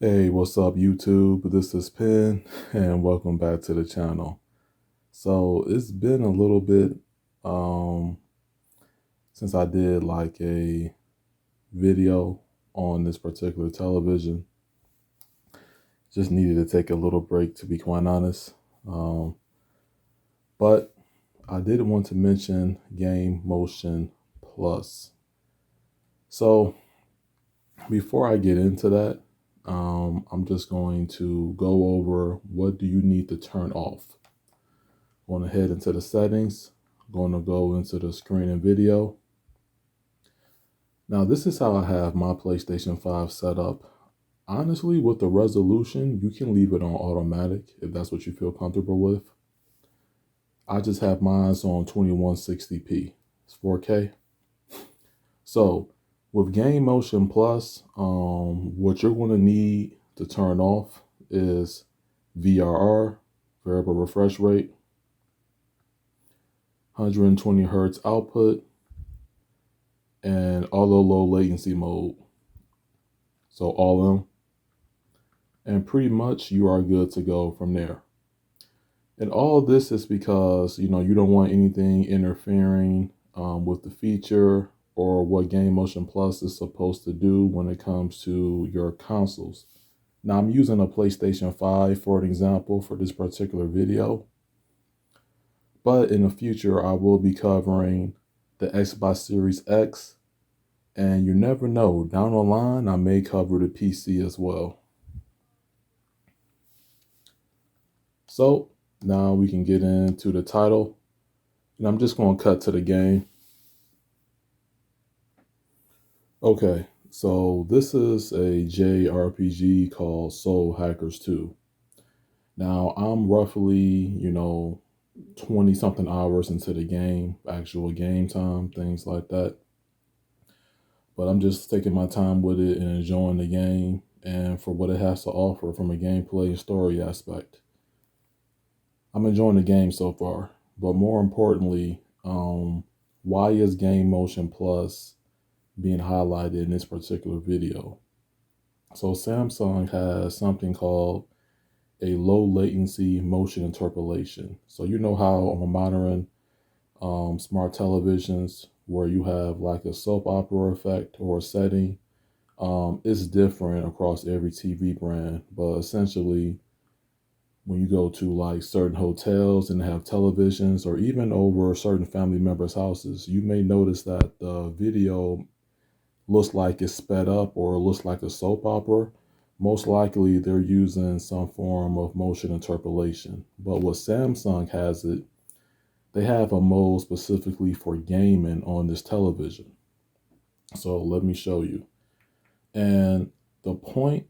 Hey, what's up, YouTube? This is Penn, and welcome back to the channel. So it's been a little bit um, since I did like a video on this particular television. Just needed to take a little break, to be quite honest. But I did want to mention Game Motion Plus. So before I get into that, I'm just going to go over what do you need to turn off. Going to head into the settings, going to go into the screen and video. Now this is how I have my PlayStation 5 set up. Honestly, with the resolution, you can leave it on automatic if that's what you feel comfortable with. I just have mine on 2160p. It's 4K. So with Game Motion Plus, what you're going to need to turn off is VRR, variable refresh rate, 120 hertz output, and auto low latency mode. So all of them. And pretty much you are good to go from there. And all of this is because, you don't want anything interfering with the feature or what Game Motion Plus is supposed to do when it comes to your consoles. Now I'm using a PlayStation 5 for an example for this particular video. But in the future, I will be covering the Xbox Series X. And you never know, down the line, I may cover the PC as well. So now we can get into the title. And I'm just going to cut to the game. Okay, so this is a JRPG called Soul Hackers 2. Now I'm roughly, 20 something hours into the game, actual game time, things like that. But I'm just taking my time with it and enjoying the game and for what it has to offer from a gameplay and story aspect. I'm enjoying the game so far, but more importantly, why is Game Motion Plus being highlighted in this particular video? So Samsung has something called a low latency motion interpolation. So you know how on modern smart televisions where you have like a soap opera effect or a setting, it's different across every TV brand, but essentially when you go to like certain hotels and have televisions or even over certain family members' houses, you may notice that the video looks like it's sped up or looks like a soap opera. Most likely they're using some form of motion interpolation. But what Samsung has it, they have a mode specifically for gaming on this television. So let me show you. And the point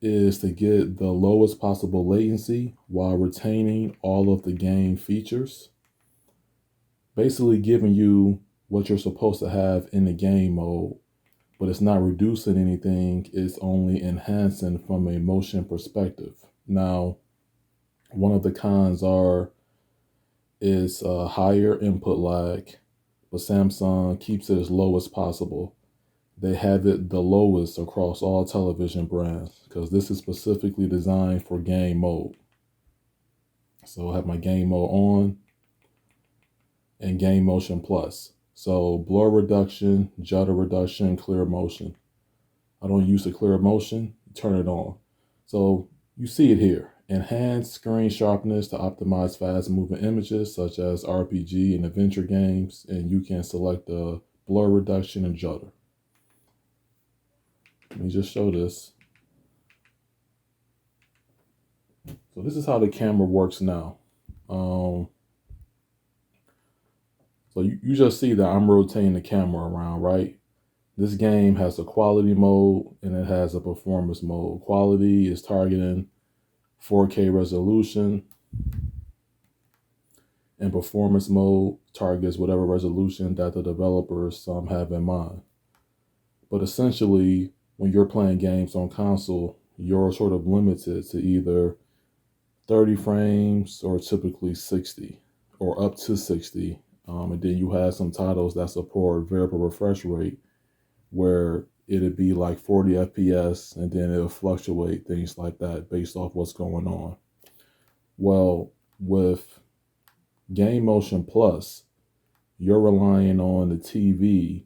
is to get the lowest possible latency while retaining all of the game features. Basically giving you what you're supposed to have in the game mode, but it's not reducing anything. It's only enhancing from a motion perspective. Now, one of the cons is a higher input lag, but Samsung keeps it as low as possible. They have it the lowest across all television brands because this is specifically designed for game mode. So I have my game mode on and Game Motion Plus. So blur reduction, judder reduction, clear motion. I don't use the clear motion, turn it on. So you see it here. Enhanced screen sharpness to optimize fast moving images such as RPG and adventure games. And you can select the blur reduction and judder. Let me just show this. So this is how the camera works now. So you just see that I'm rotating the camera around, right? This game has a quality mode and it has a performance mode. Quality is targeting 4K resolution, and performance mode targets whatever resolution that the developers have in mind. But essentially, when you're playing games on console, you're sort of limited to either 30 frames or typically 60 or up to 60. And then you have some titles that support variable refresh rate where it'd be like 40 FPS, and then it'll fluctuate, things like that, based off what's going on. Well, with Game Motion Plus, you're relying on the TV,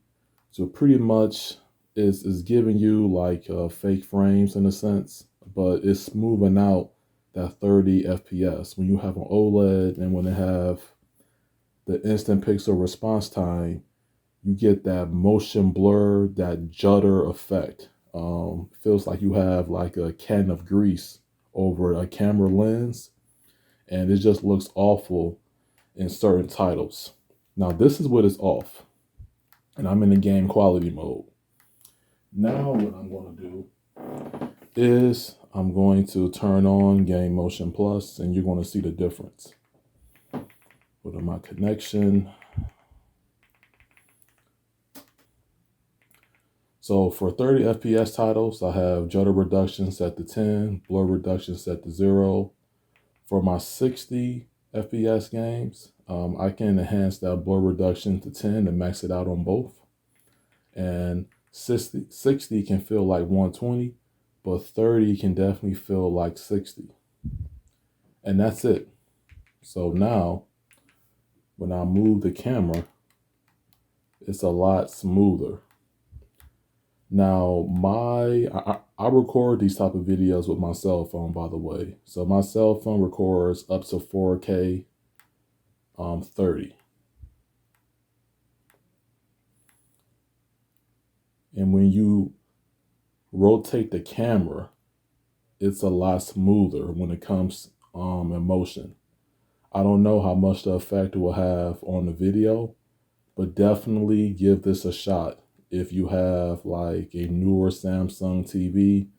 so pretty much is giving you like fake frames in a sense, but it's smoothing out that 30 FPS. When you have an OLED and when they have the instant pixel response time, you get that motion blur, that judder effect. Feels like you have like a can of grease over a camera lens, and it just looks awful in certain titles. Now this is what is off, and I'm in the game quality mode. Now what I'm going to do is I'm going to turn on Game Motion Plus, and you're going to see the difference. Go to my connection. So for 30 FPS titles, I have judder reduction set to 10, blur reduction set to 0. For my 60 FPS games, I can enhance that blur reduction to 10 and max it out on both. And 60 can feel like 120, but 30 can definitely feel like 60. And that's it. So now, when I move the camera, it's a lot smoother. Now, I record these type of videos with my cell phone, by the way. So my cell phone records up to 4K 30. And when you rotate the camera, it's a lot smoother when it comes in motion. I don't know how much the effect it will have on the video, but definitely give this a shot. If you have like a newer Samsung TV,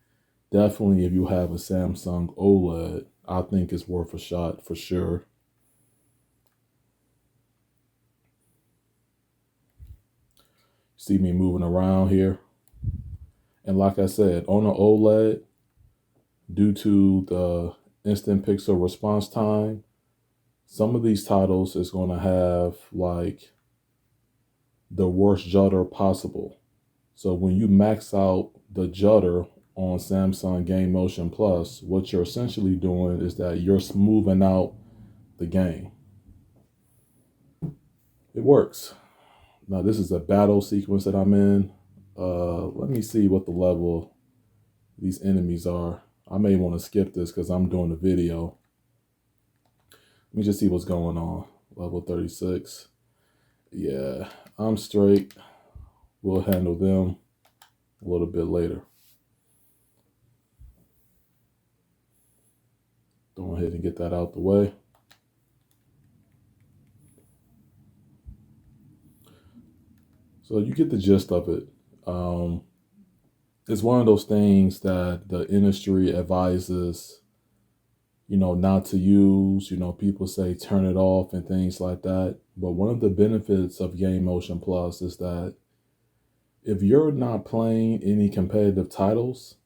definitely if you have a Samsung OLED, I think it's worth a shot for sure. See me moving around here. And like I said, on the OLED, due to the instant pixel response time, some of these titles is going to have like the worst judder possible. So when you max out the judder on Samsung Game Motion Plus, what you're essentially doing is that you're smoothing out the game. It works. Now this is a battle sequence that I'm in. Let me see what the level these enemies are. I may want to skip this because I'm doing the video. Let me just see what's going on. Level 36. Yeah, I'm straight. We'll handle them a little bit later. Go ahead and get that out the way. So you get the gist of it. It's one of those things that the industry advises, not to use. People say turn it off and things like that. But one of the benefits of Game Motion Plus is that if you're not playing any competitive titles,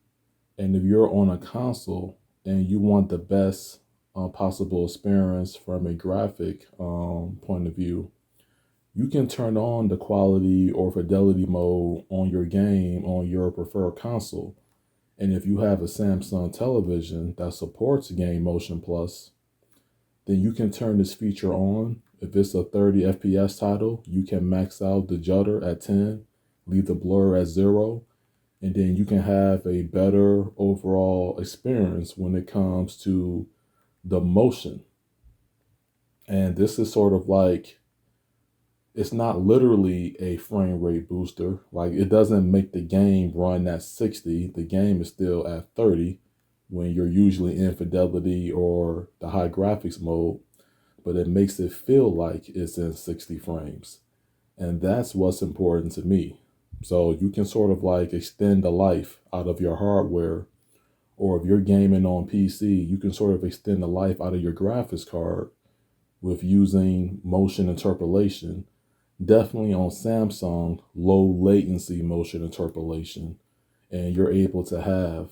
and if you're on a console and you want the best possible experience from a graphic point of view, you can turn on the quality or fidelity mode on your game on your preferred console. And if you have a Samsung television that supports Game Motion Plus, then you can turn this feature on. If it's a 30 FPS title, you can max out the judder at 10, leave the blur at 0, and then you can have a better overall experience when it comes to the motion. And this is sort of like, it's not literally a frame rate booster. Like, it doesn't make the game run at 60. The game is still at 30 when you're usually in fidelity or the high graphics mode, but it makes it feel like it's in 60 frames. And that's what's important to me. So you can sort of like extend the life out of your hardware, or if you're gaming on PC, you can sort of extend the life out of your graphics card with using motion interpolation. Definitely on Samsung, low latency motion interpolation, and you're able to have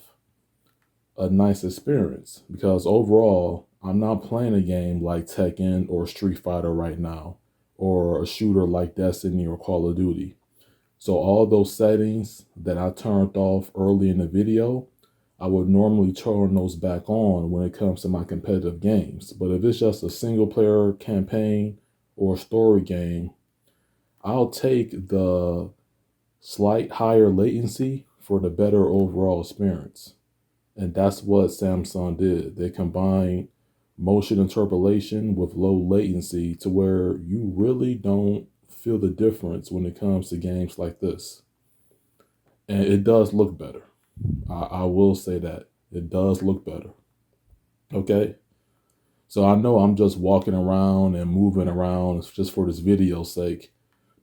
a nice experience, because overall, I'm not playing a game like Tekken or Street Fighter right now, or a shooter like Destiny or Call of Duty. So all those settings that I turned off early in the video, I would normally turn those back on when it comes to my competitive games. But if it's just a single player campaign or story game, I'll take the slight higher latency for the better overall experience. And that's what Samsung did. They combined motion interpolation with low latency to where you really don't feel the difference when it comes to games like this. And it does look better. I will say that. It does look better. Okay? So I know I'm just walking around and moving around just for this video's sake.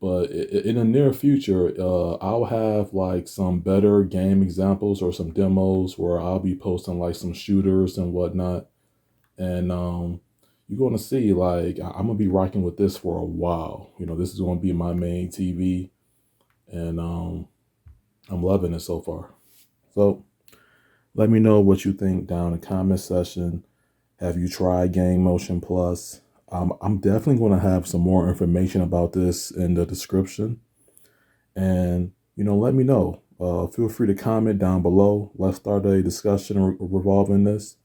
But in the near future, I'll have like some better game examples or some demos where I'll be posting like some shooters and whatnot. And you're going to see like I'm going to be rocking with this for a while. You know, this is going to be my main TV. And I'm loving it so far. So let me know what you think down in the comment section. Have you tried Game Motion Plus? I'm definitely going to have some more information about this in the description. And, let me know. Feel free to comment down below. Let's start a discussion revolving this.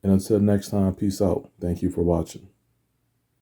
And until next time, peace out. Thank you for watching.